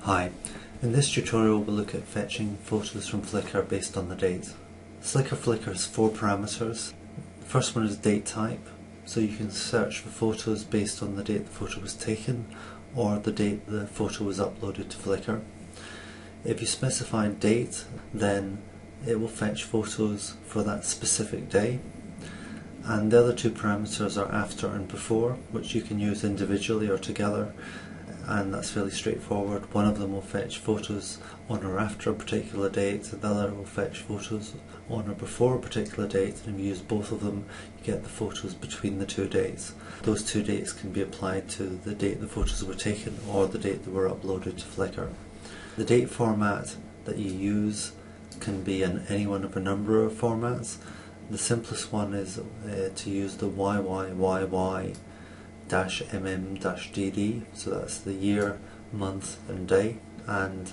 Hi, in this tutorial we'll look at fetching photos from Flickr based on the date. Flickr has 4 parameters. The first one is date type, so you can search for photos based on the date the photo was taken or the date the photo was uploaded to Flickr. If you specify date, then it will fetch photos for that specific day. And the other 2 parameters are after and before, which you can use individually or together, and that's fairly straightforward. One of them will fetch photos on or after a particular date, the other will fetch photos on or before a particular date, and if you use both of them you get the photos between the 2 dates. Those 2 dates can be applied to the date the photos were taken or the date they were uploaded to Flickr. The date format that you use can be in any one of a number of formats. The simplest one is to use the YYYY-MM-DD, so that's the year, month and day, and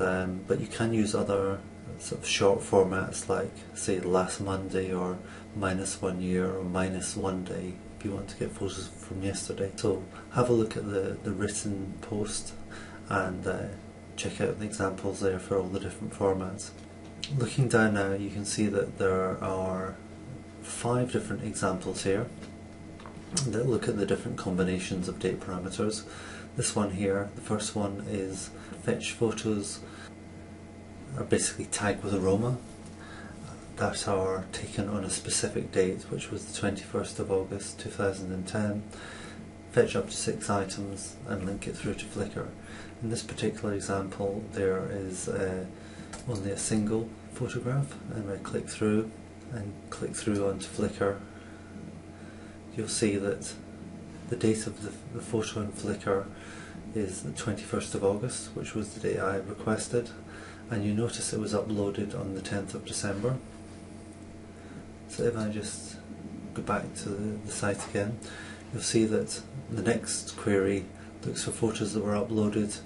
but you can use other sort of short formats like say last Monday or -1 year or -1 day if you want to get photos from yesterday. So have a look at the written post and check out the examples there for all the different formats. Looking down now, you can see that there are 5 different examples here that look at the different combinations of date parameters. This one here, the first one is fetch photos are basically tagged with aroma that are taken on a specific date, which was the 21st of August 2010. Fetch up to 6 items and link it through to Flickr. In this particular example there is only a single photograph, and I click through onto Flickr, you'll see that the date of the photo in Flickr is the 21st of August, which was the date I requested, and you notice it was uploaded on the 10th of December. So if I just go back to the site again, you'll see that the next query looks for photos that were uploaded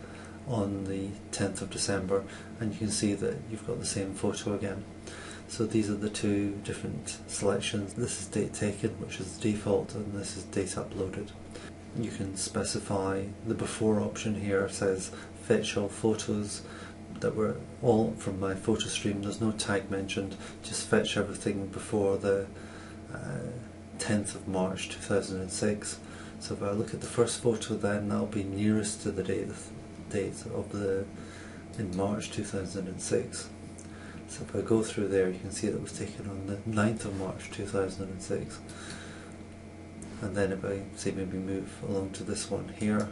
on the 10th of December, and you can see that you've got the same photo again. So these are the 2 different selections. This is date taken, which is the default, and this is date uploaded. You can specify the before option here. Says fetch all photos that were all from my photo stream. There's no tag mentioned, just fetch everything before the 10th of March 2006. So if I look at the first photo, then that'll be nearest to the date of in March 2006. So if I go through there, you can see that it was taken on the 9th of March 2006. And then if I say maybe move along to this one here,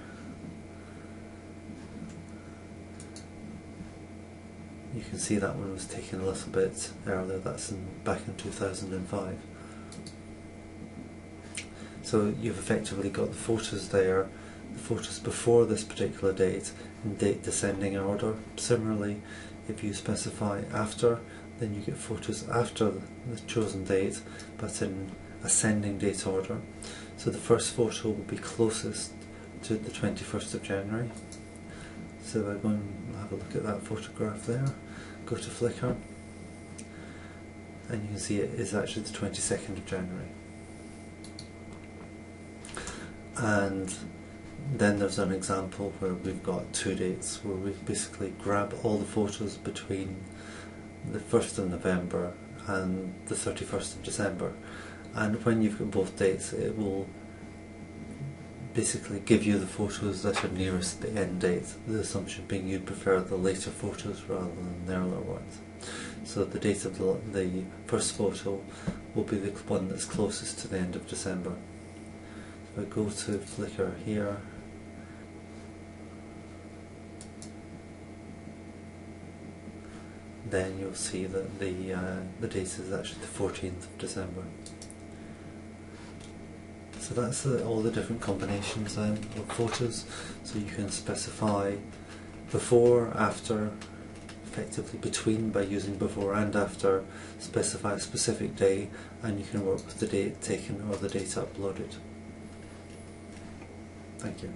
you can see that one was taken a little bit earlier. That's back in 2005. So you've effectively got the photos there, the photos before this particular date in date descending order. Similarly, if you specify after, then you get photos after the chosen date, but in ascending date order. So the first photo will be closest to the 21st of January. So if I go and have a look at that photograph there, go to Flickr, and you can see it is actually the 22nd of January. And then there's an example where we've got 2 dates, where we basically grab all the photos between the 1st of November and the 31st of December, and when you've got both dates it will basically give you the photos that are nearest the end date, the assumption being you'd prefer the later photos rather than the earlier ones. So the date of the first photo will be the one that's closest to the end of December. If I go to Flickr here, then you'll see that the date is actually the 14th of December. So that's all the different combinations of photos. So you can specify before, after, effectively between by using before and after, specify a specific day, and you can work with the date taken or the date uploaded. Thank you.